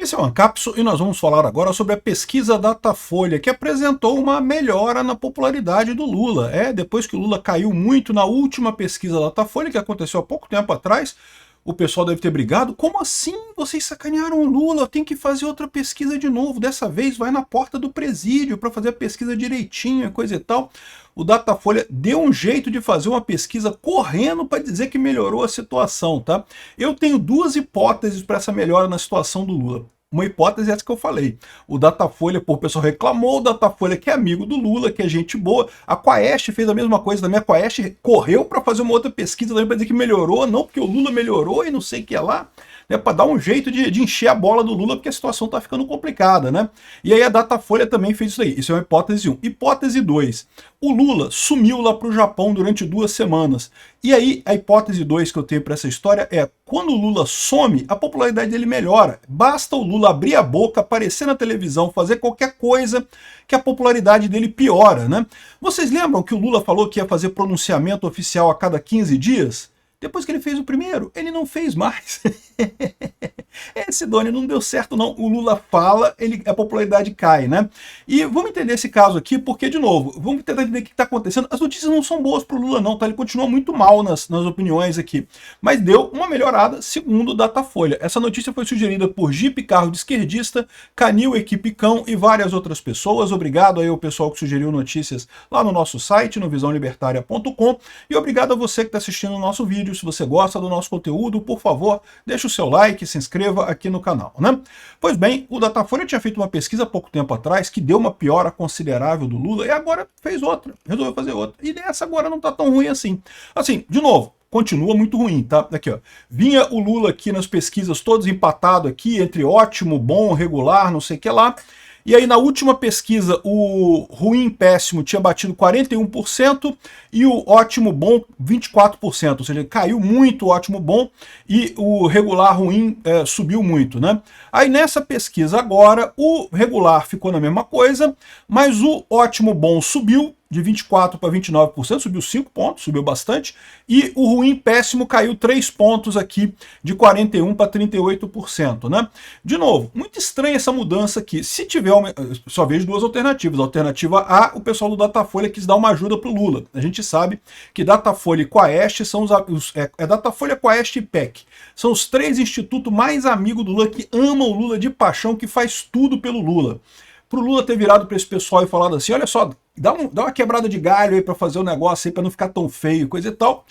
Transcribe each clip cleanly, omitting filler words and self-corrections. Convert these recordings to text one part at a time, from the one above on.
Esse é o Ancapso e nós vamos falar agora sobre a pesquisa Datafolha, que apresentou uma melhora na popularidade do Lula. Depois que o Lula caiu muito na última pesquisa Datafolha, que aconteceu há pouco tempo atrás, o pessoal deve ter brigado. Como assim? Vocês sacanearam o Lula, tem que fazer outra pesquisa de novo. Dessa vez vai na porta do presídio para fazer a pesquisa direitinho, coisa e tal. O Datafolha deu um jeito de fazer uma pesquisa correndo para dizer que melhorou a situação, tá? Eu tenho duas hipóteses para essa melhora na situação do Lula. Uma hipótese é essa que eu falei. O Datafolha, o pessoal reclamou, o Datafolha que é amigo do Lula, que é gente boa. A Quaest fez a mesma coisa também. A Quaest correu para fazer uma outra pesquisa também para dizer que melhorou, não porque o Lula melhorou e não sei o que é lá, né, para dar um jeito de encher a bola do Lula, porque a situação está ficando complicada, né? E aí a Datafolha também fez isso aí. Isso é uma hipótese 1. Hipótese 2. O Lula sumiu lá para o Japão durante 2 semanas. E aí a hipótese 2 que eu tenho para essa história é: quando o Lula some, a popularidade dele melhora. Basta o Lula abrir a boca, aparecer na televisão, fazer qualquer coisa que a popularidade dele piora, né? Vocês lembram que o Lula falou que ia fazer pronunciamento oficial a cada 15 dias? Depois que ele fez o primeiro, ele não fez mais. Sidônia, não deu certo não. O Lula fala, a popularidade cai, né? E vamos entender esse caso aqui, porque, de novo, vamos tentar entender o que está acontecendo. As notícias não são boas para o Lula não, tá? Ele continua muito mal nas opiniões aqui. Mas deu uma melhorada, segundo o Datafolha. Essa notícia foi sugerida por Jeep Carro de Esquerdista, Canil Equipe Cão e várias outras pessoas. Obrigado aí ao pessoal que sugeriu notícias lá no nosso site, no visãolibertaria.com. E obrigado a você que está assistindo o nosso vídeo. Se você gosta do nosso conteúdo, por favor, deixe o seu like, se inscreva aqui no canal, né? Pois bem, o Datafolha tinha feito uma pesquisa há pouco tempo atrás que deu uma piora considerável do Lula e agora fez outra, resolveu fazer outra. E dessa agora não tá tão ruim assim. Assim, de novo, continua muito ruim, tá? Aqui, ó. Vinha o Lula aqui nas pesquisas todos empatado aqui entre ótimo, bom, regular, não sei o que lá. E aí na última pesquisa o ruim péssimo tinha batido 41% e o ótimo bom 24%, ou seja, caiu muito o ótimo bom e o regular ruim subiu muito, né? Aí nessa pesquisa agora o regular ficou na mesma coisa, mas o ótimo bom subiu de 24% para 29%, subiu 5 pontos, subiu bastante, e o ruim péssimo caiu 3 pontos aqui, de 41% para 38%, né? De novo, muito estranha essa mudança aqui. Se tiver, só vejo duas alternativas. A alternativa A, o pessoal do Datafolha quis dar uma ajuda para o Lula. A gente sabe que Datafolha e Quaest são Datafolha, Quaest e PEC. São os 3 institutos mais amigos do Lula, que amam o Lula de paixão, que faz tudo pelo Lula. Para o Lula ter virado para esse pessoal e falado assim, olha só, dá uma quebrada de galho aí para fazer o negócio aí, para não ficar tão feio, coisa e tal,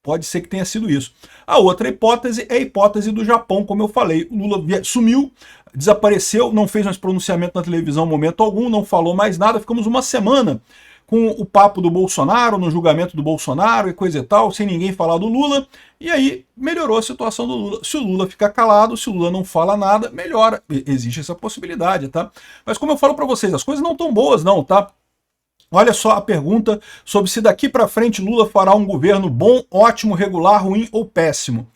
pode ser que tenha sido isso. A outra hipótese é a hipótese do Japão, como eu falei. O Lula sumiu, desapareceu, não fez mais pronunciamento na televisão em momento algum, não falou mais nada, ficamos uma semana com o papo do Bolsonaro, no julgamento do Bolsonaro e coisa e tal, sem ninguém falar do Lula, e aí melhorou a situação do Lula. Se o Lula ficar calado, se o Lula não fala nada, melhora. Existe essa possibilidade, tá? Mas como eu falo para vocês, as coisas não estão boas não, tá? Olha só a pergunta sobre se daqui para frente Lula fará um governo bom, ótimo, regular, ruim ou péssimo.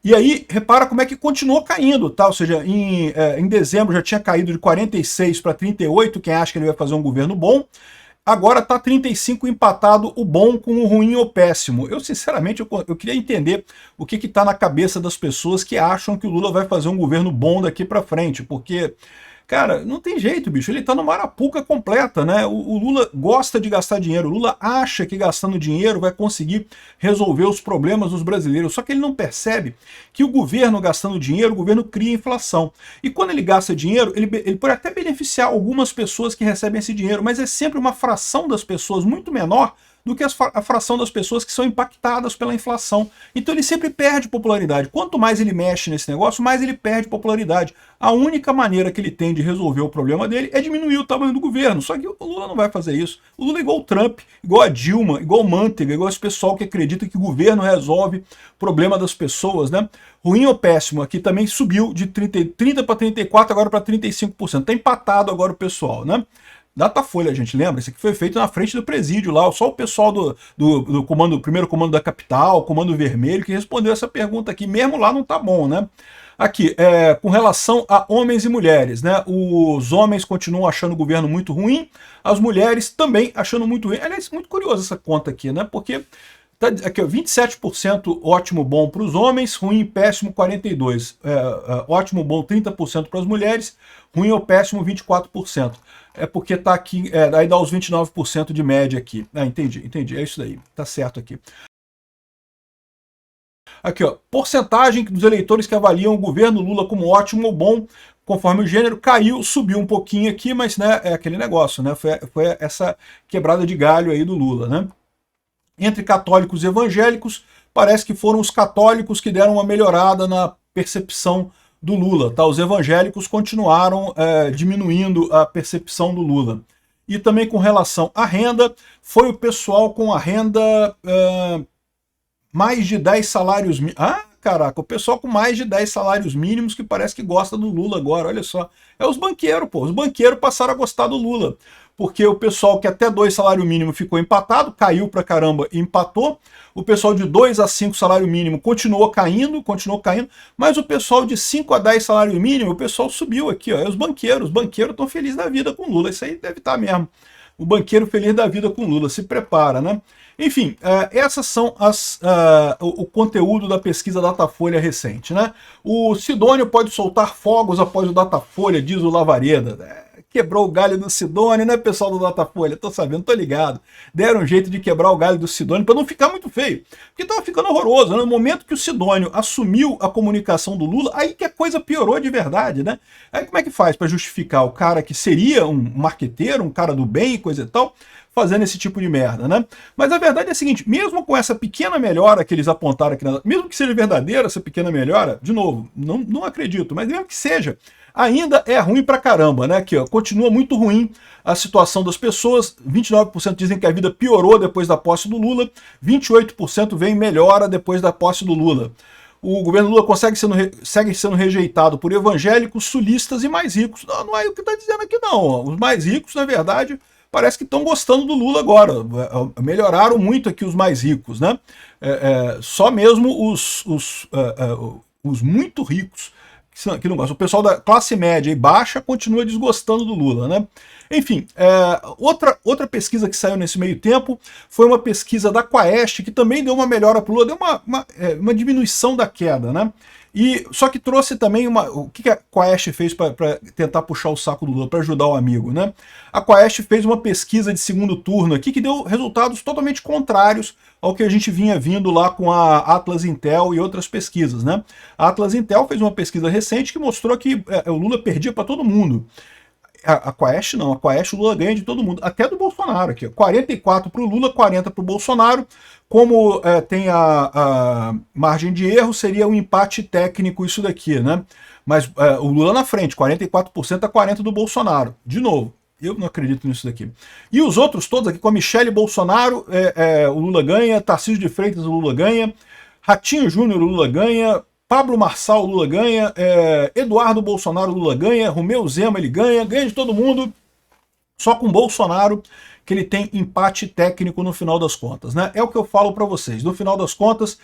E aí, repara como é que continuou caindo, tá? Ou seja, em dezembro já tinha caído de 46 para 38, quem acha que ele vai fazer um governo bom. Agora está 35 empatado o bom com o ruim ou péssimo. Eu, sinceramente, eu queria entender o que está na cabeça das pessoas que acham que o Lula vai fazer um governo bom daqui para frente, porque, cara, não tem jeito, bicho, ele tá numa arapuca completa, né? O Lula gosta de gastar dinheiro, o Lula acha que gastando dinheiro vai conseguir resolver os problemas dos brasileiros, só que ele não percebe que o governo gastando dinheiro, o governo cria inflação. E quando ele gasta dinheiro, ele pode até beneficiar algumas pessoas que recebem esse dinheiro, mas é sempre uma fração das pessoas muito menor do que a fração das pessoas que são impactadas pela inflação. Então ele sempre perde popularidade. Quanto mais ele mexe nesse negócio, mais ele perde popularidade. A única maneira que ele tem de resolver o problema dele é diminuir o tamanho do governo. Só que o Lula não vai fazer isso. O Lula é igual o Trump, igual a Dilma, igual o Manteiga, igual esse pessoal que acredita que o governo resolve o problema das pessoas, né? Ruim ou péssimo, aqui também subiu de 30 para 34, agora para 35%. Está empatado agora o pessoal, né? Datafolha, gente, lembra? Isso aqui foi feito na frente do presídio lá, só o pessoal do comando, primeiro comando da capital, comando vermelho, que respondeu essa pergunta aqui, mesmo lá não tá bom, né? Aqui, com relação a homens e mulheres, né? Os homens continuam achando o governo muito ruim, as mulheres também achando muito ruim. Aliás, muito curioso essa conta aqui, né? Porque Tá, aqui, ó, 27% ótimo, bom para os homens, ruim, péssimo 42%. Ótimo, bom 30% para as mulheres, ruim ou péssimo 24%. É porque tá aqui, aí dá os 29% de média aqui. Ah, entendi, é isso daí, tá certo aqui. Aqui, ó, porcentagem dos eleitores que avaliam o governo Lula como ótimo ou bom, conforme o gênero, caiu, subiu um pouquinho aqui, mas né, é aquele negócio, né? Foi essa quebrada de galho aí do Lula, né? Entre católicos e evangélicos, parece que foram os católicos que deram uma melhorada na percepção do Lula, tá? Os evangélicos continuaram diminuindo a percepção do Lula. E também com relação à renda, foi o pessoal com a renda mais de 10 salários mínimos. Ah, caraca, o pessoal com mais de 10 salários mínimos que parece que gosta do Lula agora, olha só. É os banqueiros, pô. Os banqueiros passaram a gostar do Lula. Porque o pessoal que até 2 salário mínimo ficou empatado, caiu pra caramba e empatou. O pessoal de 2 a 5 salário mínimo continuou caindo, mas o pessoal de 5 a 10 salário mínimo, o pessoal subiu aqui, ó. É os banqueiros estão felizes da vida com Lula, isso aí deve estar mesmo. O banqueiro feliz da vida com Lula, se prepara, né? Enfim, essas são o conteúdo da pesquisa Datafolha recente, né? O Sidônio pode soltar fogos após o Datafolha, diz o Lavareda. Quebrou o galho do Sidônio, né, pessoal do Datafolha? Tô sabendo, tô ligado. Deram um jeito de quebrar o galho do Sidônio para não ficar muito feio. Porque tava ficando horroroso, né? No momento que o Sidônio assumiu a comunicação do Lula, aí que a coisa piorou de verdade, né? Aí como é que faz para justificar o cara que seria um marqueteiro, um cara do bem e coisa e tal, fazendo esse tipo de merda, né? Mas a verdade é a seguinte, mesmo com essa pequena melhora que eles apontaram aqui, mesmo que seja verdadeira essa pequena melhora, de novo, não acredito, mas mesmo que seja, ainda é ruim pra caramba, né? Aqui, ó, continua muito ruim a situação das pessoas, 29% dizem que a vida piorou depois da posse do Lula, 28% veem melhora depois da posse do Lula. O governo Lula segue sendo rejeitado por evangélicos, sulistas e mais ricos. Não é o que está dizendo aqui não, os mais ricos, na verdade, parece que estão gostando do Lula agora, melhoraram muito aqui os mais ricos, né? Só mesmo os muito ricos que não gostam. O pessoal da classe média e baixa continua desgostando do Lula, né? Enfim, outra pesquisa que saiu nesse meio tempo foi uma pesquisa da Quaest, que também deu uma melhora para o Lula, deu uma diminuição da queda, né? Só que trouxe também o que a Quaest fez para tentar puxar o saco do Lula, para ajudar o amigo, né? A Quaest fez uma pesquisa de segundo turno aqui que deu resultados totalmente contrários ao que a gente vinha vindo lá com a Atlas Intel e outras pesquisas, né? A Atlas Intel fez uma pesquisa recente que mostrou que o Lula perdia para todo mundo. A Quaest não, a Quaest o Lula ganha de todo mundo, até do Bolsonaro aqui, 44 para o Lula, 40 para o Bolsonaro. Como tem a margem de erro, seria um empate técnico isso daqui, né? Mas o Lula na frente, 44% a 40% do Bolsonaro. De novo, eu não acredito nisso daqui. E os outros todos aqui, com a Michele Bolsonaro, o Lula ganha, Tarcísio de Freitas, o Lula ganha, Ratinho Júnior, o Lula ganha, Pablo Marçal, o Lula ganha, Eduardo Bolsonaro, o Lula ganha, Romeu Zema, ele ganha de todo mundo, só com Bolsonaro que ele tem empate técnico no final das contas, né? É o que eu falo para vocês, no final das contas,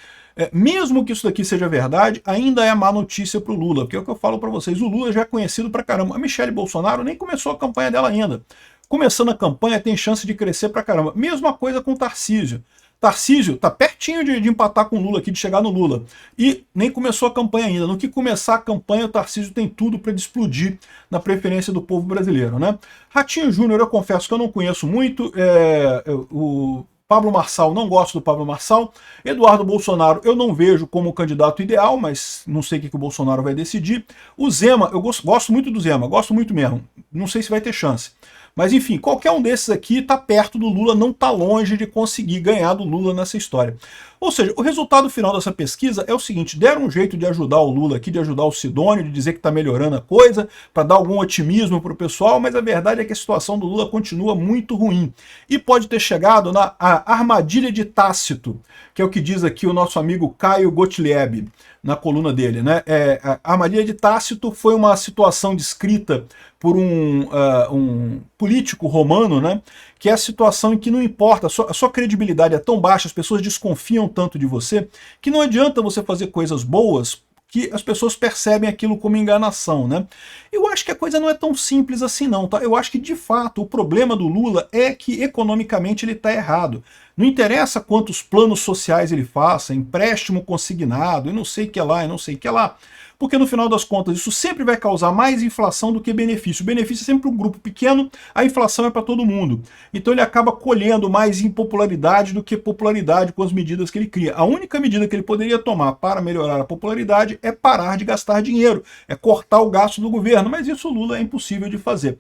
mesmo que isso daqui seja verdade, ainda é má notícia para o Lula, porque é o que eu falo para vocês, o Lula já é conhecido pra caramba, a Michele Bolsonaro nem começou a campanha dela ainda, começando a campanha tem chance de crescer pra caramba, mesma coisa com o Tarcísio. Tarcísio tá pertinho de empatar com o Lula aqui, de chegar no Lula. E nem começou a campanha ainda. No que começar a campanha, o Tarcísio tem tudo para explodir na preferência do povo brasileiro, né? Ratinho Júnior, eu confesso que eu não conheço muito. O Pablo Marçal, não gosto do Pablo Marçal. Eduardo Bolsonaro, eu não vejo como candidato ideal, mas não sei o que o Bolsonaro vai decidir. O Zema, eu gosto muito do Zema, gosto muito mesmo. Não sei se vai ter chance. Mas enfim, qualquer um desses aqui está perto do Lula, não está longe de conseguir ganhar do Lula nessa história. Ou seja, o resultado final dessa pesquisa é o seguinte, deram um jeito de ajudar o Lula aqui, de ajudar o Sidônio, de dizer que está melhorando a coisa, para dar algum otimismo para o pessoal, mas a verdade é que a situação do Lula continua muito ruim. E pode ter chegado na armadilha de Tácito, que é o que diz aqui o nosso amigo Caio Gottlieb, na coluna dele, né? A armadilha de Tácito foi uma situação descrita por um político romano, né? Que é a situação em que não importa, a sua credibilidade é tão baixa, as pessoas desconfiam tanto de você, que não adianta você fazer coisas boas que as pessoas percebem aquilo como enganação, né? Eu acho que a coisa não é tão simples assim não, tá? Eu acho que, de fato, o problema do Lula é que, economicamente, ele está errado. Não interessa quantos planos sociais ele faça, empréstimo consignado, e não sei o que lá, e não sei o que lá, porque no final das contas isso sempre vai causar mais inflação do que benefício. O benefício é sempre um grupo pequeno, a inflação é para todo mundo. Então ele acaba colhendo mais impopularidade do que popularidade com as medidas que ele cria. A única medida que ele poderia tomar para melhorar a popularidade é parar de gastar dinheiro, é cortar o gasto do governo, mas isso o Lula é impossível de fazer.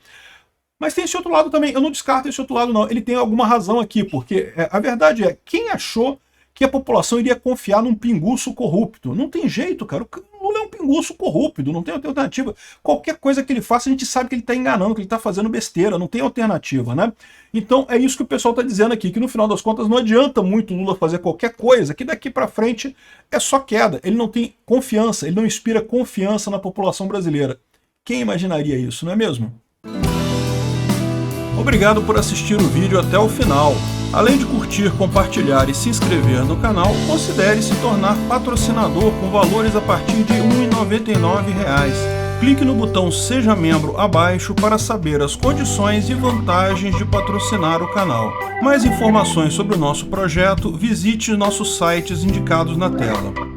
Mas tem esse outro lado também, eu não descarto esse outro lado não, ele tem alguma razão aqui, porque a verdade é, quem achou que a população iria confiar num pinguço corrupto? Não tem jeito, cara, o Lula é um pinguço corrupto, não tem alternativa. Qualquer coisa que ele faça, a gente sabe que ele está enganando, que ele está fazendo besteira, não tem alternativa, né? Então é isso que o pessoal está dizendo aqui, que no final das contas não adianta muito o Lula fazer qualquer coisa, que daqui para frente é só queda, ele não tem confiança, ele não inspira confiança na população brasileira. Quem imaginaria isso, não é mesmo? Obrigado por assistir o vídeo até o final. Além de curtir, compartilhar e se inscrever no canal, considere se tornar patrocinador com valores a partir de R$ 1,99. Clique no botão Seja Membro abaixo para saber as condições e vantagens de patrocinar o canal. Mais informações sobre o nosso projeto, visite nossos sites indicados na tela.